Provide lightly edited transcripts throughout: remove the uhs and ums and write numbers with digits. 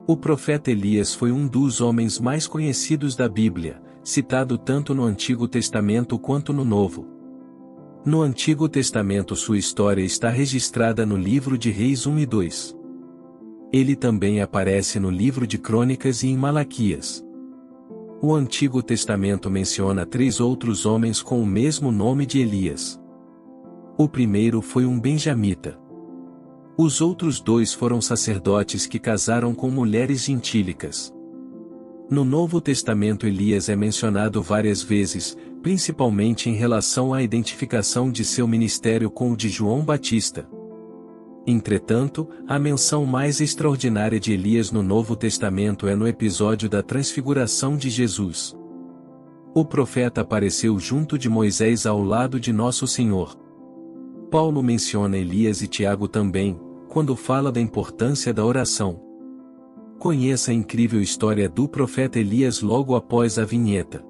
O profeta Elias foi um dos homens mais conhecidos da Bíblia, citado tanto no Antigo Testamento quanto no Novo. No Antigo Testamento sua história está registrada no livro de Reis 1 e 2. Ele também aparece no livro de Crônicas e em Malaquias. O Antigo Testamento menciona 3 outros homens com o mesmo nome de Elias. O primeiro foi um benjamita. Os outros 2 foram sacerdotes que casaram com mulheres gentílicas. No Novo Testamento Elias é mencionado várias vezes, principalmente em relação à identificação de seu ministério com o de João Batista. Entretanto, a menção mais extraordinária de Elias no Novo Testamento é no episódio da transfiguração de Jesus. O profeta apareceu junto de Moisés ao lado de Nosso Senhor. Paulo menciona Elias e Tiago também, quando fala da importância da oração. Conheça a incrível história do profeta Elias logo após a vinheta.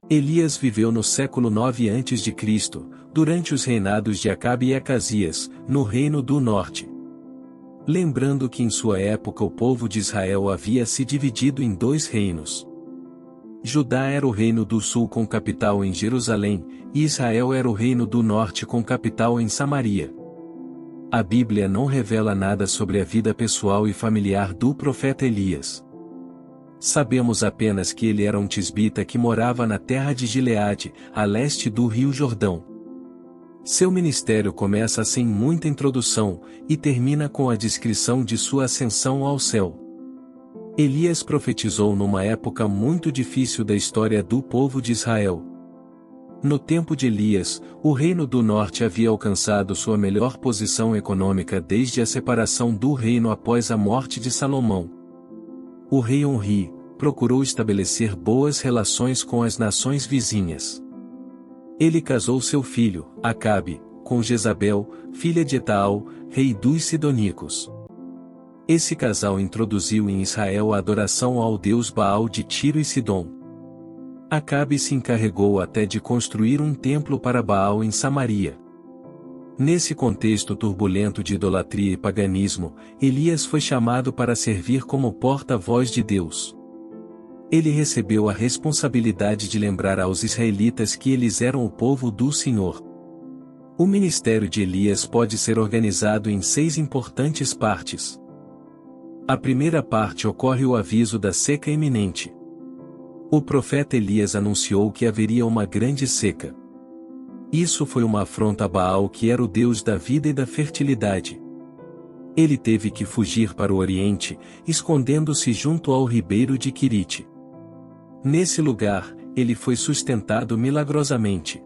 Elias viveu no século 9 a.C., durante os reinados de Acabe e Acasias, no Reino do Norte. Lembrando que em sua época o povo de Israel havia se dividido em 2 reinos. Judá era o reino do sul com capital em Jerusalém, e Israel era o reino do norte com capital em Samaria. A Bíblia não revela nada sobre a vida pessoal e familiar do profeta Elias. Sabemos apenas que ele era um tisbita que morava na terra de Gileade, a leste do Rio Jordão. Seu ministério começa sem muita introdução, e termina com a descrição de sua ascensão ao céu. Elias profetizou numa época muito difícil da história do povo de Israel. No tempo de Elias, o Reino do Norte havia alcançado sua melhor posição econômica desde a separação do reino após a morte de Salomão. O rei Onri procurou estabelecer boas relações com as nações vizinhas. Ele casou seu filho, Acabe, com Jezabel, filha de Etaal, rei dos Sidonicos. Esse casal introduziu em Israel a adoração ao deus Baal de Tiro e Sidom. Acabe se encarregou até de construir um templo para Baal em Samaria. Nesse contexto turbulento de idolatria e paganismo, Elias foi chamado para servir como porta-voz de Deus. Ele recebeu a responsabilidade de lembrar aos israelitas que eles eram o povo do Senhor. O ministério de Elias pode ser organizado em 6 importantes partes. A primeira parte ocorre o aviso da seca iminente. O profeta Elias anunciou que haveria uma grande seca. Isso foi uma afronta a Baal, que era o deus da vida e da fertilidade. Ele teve que fugir para o Oriente, escondendo-se junto ao ribeiro de Quirite. Nesse lugar, ele foi sustentado milagrosamente.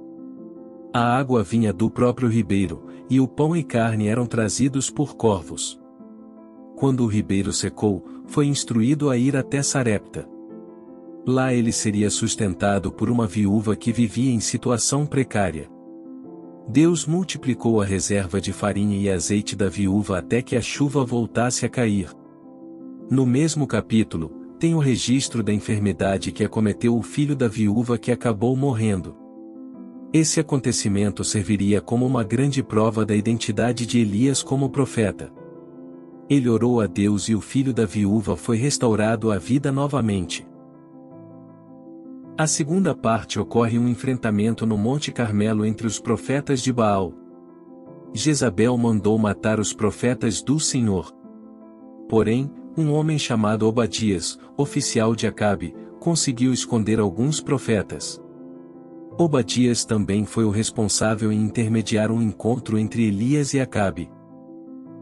A água vinha do próprio ribeiro, e o pão e carne eram trazidos por corvos. Quando o ribeiro secou, foi instruído a ir até Sarepta. Lá ele seria sustentado por uma viúva que vivia em situação precária. Deus multiplicou a reserva de farinha e azeite da viúva até que a chuva voltasse a cair. No mesmo capítulo, tem o registro da enfermidade que acometeu o filho da viúva, que acabou morrendo. Esse acontecimento serviria como uma grande prova da identidade de Elias como profeta. Ele orou a Deus e o filho da viúva foi restaurado à vida novamente. A segunda parte ocorre um enfrentamento no Monte Carmelo entre os profetas de Baal. Jezabel mandou matar os profetas do Senhor. Porém, um homem chamado Obadias, oficial de Acabe, conseguiu esconder alguns profetas. Obadias também foi o responsável em intermediar um encontro entre Elias e Acabe.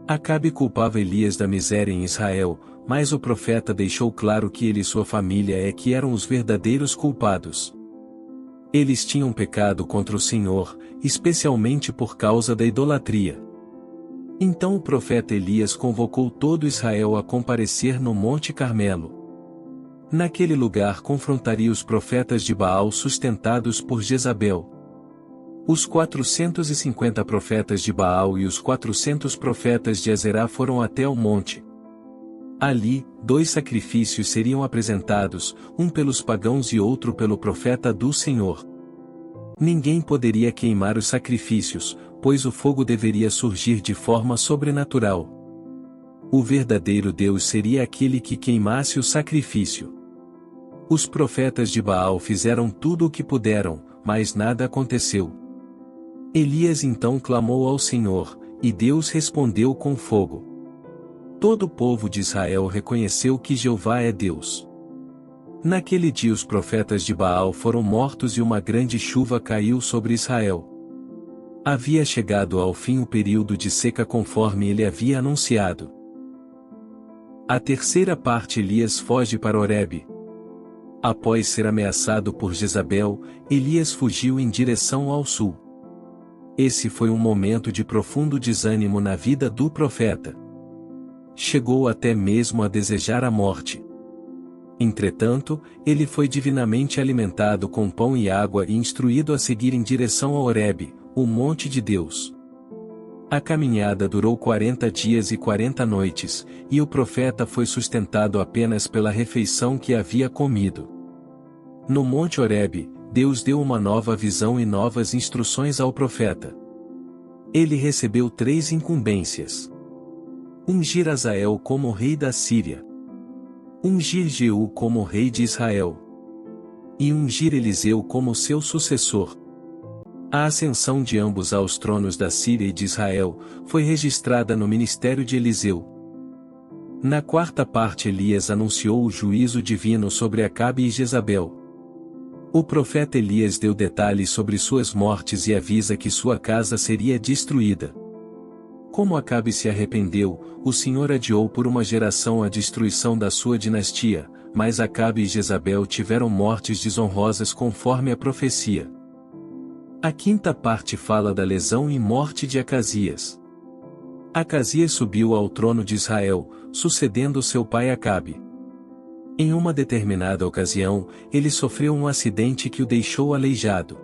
Acabe culpava Elias da miséria em Israel, mas o profeta deixou claro que ele e sua família que eram os verdadeiros culpados. Eles tinham pecado contra o Senhor, especialmente por causa da idolatria. Então o profeta Elias convocou todo Israel a comparecer no Monte Carmelo. Naquele lugar confrontaria os profetas de Baal sustentados por Jezabel. Os 450 profetas de Baal e os 400 profetas de Azerá foram até o monte. Ali, 2 sacrifícios seriam apresentados, um pelos pagãos e outro pelo profeta do Senhor. Ninguém poderia queimar os sacrifícios, pois o fogo deveria surgir de forma sobrenatural. O verdadeiro Deus seria aquele que queimasse o sacrifício. Os profetas de Baal fizeram tudo o que puderam, mas nada aconteceu. Elias então clamou ao Senhor, e Deus respondeu com fogo. Todo o povo de Israel reconheceu que Jeová é Deus. Naquele dia os profetas de Baal foram mortos e uma grande chuva caiu sobre Israel. Havia chegado ao fim o período de seca conforme ele havia anunciado. A terceira parte. Elias foge para Horebe. Após ser ameaçado por Jezabel, Elias fugiu em direção ao sul. Esse foi um momento de profundo desânimo na vida do profeta. Chegou até mesmo a desejar a morte. Entretanto, ele foi divinamente alimentado com pão e água e instruído a seguir em direção a Horebe, o monte de Deus. A caminhada durou 40 dias e 40 noites, e o profeta foi sustentado apenas pela refeição que havia comido. No monte Horebe, Deus deu uma nova visão e novas instruções ao profeta. Ele recebeu 3 incumbências. Ungir Azael como rei da Síria. Ungir Jeú como rei de Israel. E ungir Eliseu como seu sucessor. A ascensão de ambos aos tronos da Síria e de Israel foi registrada no ministério de Eliseu. Na quarta parte Elias anunciou o juízo divino sobre Acabe e Jezabel. O profeta Elias deu detalhes sobre suas mortes e avisa que sua casa seria destruída. Como Acabe se arrependeu, o Senhor adiou por uma geração a destruição da sua dinastia, mas Acabe e Jezabel tiveram mortes desonrosas conforme a profecia. A quinta parte fala da lesão e morte de Acasias. Acasias subiu ao trono de Israel, sucedendo seu pai Acabe. Em uma determinada ocasião, ele sofreu um acidente que o deixou aleijado.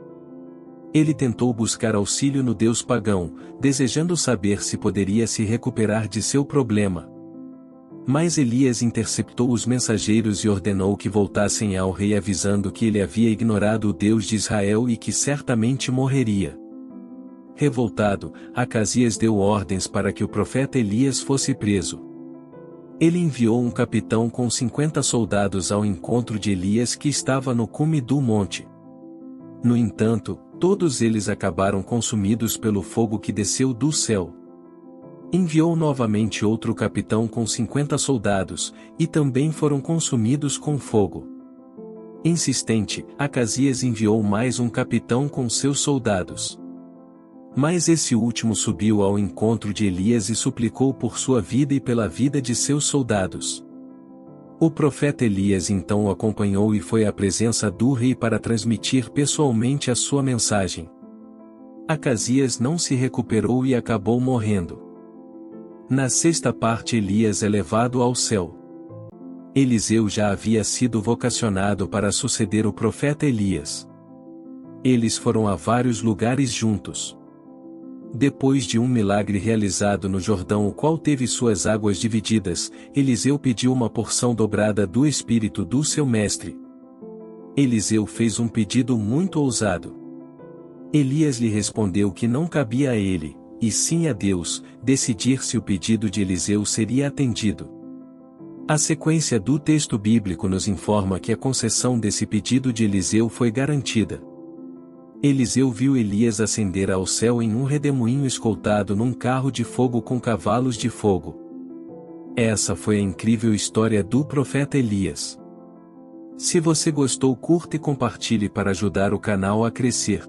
Ele tentou buscar auxílio no deus pagão, desejando saber se poderia se recuperar de seu problema. Mas Elias interceptou os mensageiros e ordenou que voltassem ao rei avisando que ele havia ignorado o Deus de Israel e que certamente morreria. Revoltado, Acasias deu ordens para que o profeta Elias fosse preso. Ele enviou um capitão com 50 soldados ao encontro de Elias que estava no cume do monte. No entanto, todos eles acabaram consumidos pelo fogo que desceu do céu. Enviou novamente outro capitão com 50 soldados, e também foram consumidos com fogo. Insistente, Acasias enviou mais um capitão com seus soldados. Mas esse último subiu ao encontro de Elias e suplicou por sua vida e pela vida de seus soldados. O profeta Elias então o acompanhou e foi à presença do rei para transmitir pessoalmente a sua mensagem. Acasias não se recuperou e acabou morrendo. Na sexta parte Elias é levado ao céu. Eliseu já havia sido vocacionado para suceder o profeta Elias. Eles foram a vários lugares juntos. Depois de um milagre realizado no Jordão, o qual teve suas águas divididas, Eliseu pediu uma porção dobrada do espírito do seu mestre. Eliseu fez um pedido muito ousado. Elias lhe respondeu que não cabia a ele, e sim a Deus, decidir se o pedido de Eliseu seria atendido. A sequência do texto bíblico nos informa que a concessão desse pedido de Eliseu foi garantida. Eliseu viu Elias ascender ao céu em um redemoinho escoltado num carro de fogo com cavalos de fogo. Essa foi a incrível história do profeta Elias. Se você gostou, curta e compartilhe para ajudar o canal a crescer.